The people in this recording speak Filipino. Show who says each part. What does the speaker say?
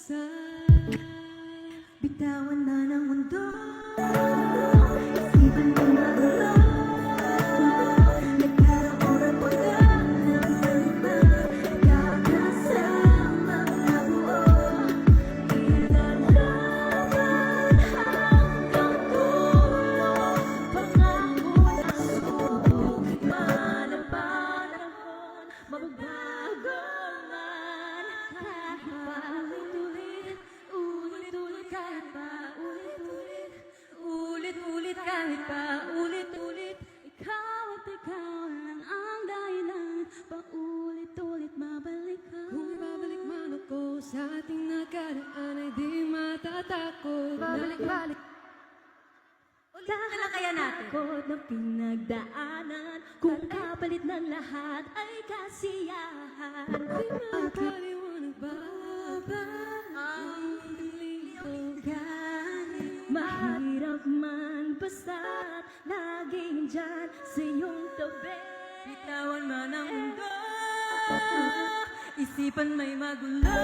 Speaker 1: kalikasan.
Speaker 2: Bitawan na ng mundo, isipan mo magulo. Nagkarapuran mo na ng salita, kakasama na buo. Ilalaban hanggang dulo, pangako na subok man ang panahon, magbabago man kahit paulit-ulit, ulit-ulit kahit paulit-ulit, ulit-ulit kahit paulit-ulit. Ikaw at ikaw lang ang dahilan, paulit-ulit mabalik ka.
Speaker 1: Kung ibabalik man ako sa ating nakaraan ay di matatakot.
Speaker 2: Balik-balik na kaya natin takot na pinagdaanan, kung kapalit ng lahat ay kasiyahan.
Speaker 1: Di makaliwanag ba ang
Speaker 2: mahirap man basta't laging dyan sa iyong tabi.
Speaker 3: Bitawan man ang mundo, isipan may magulo.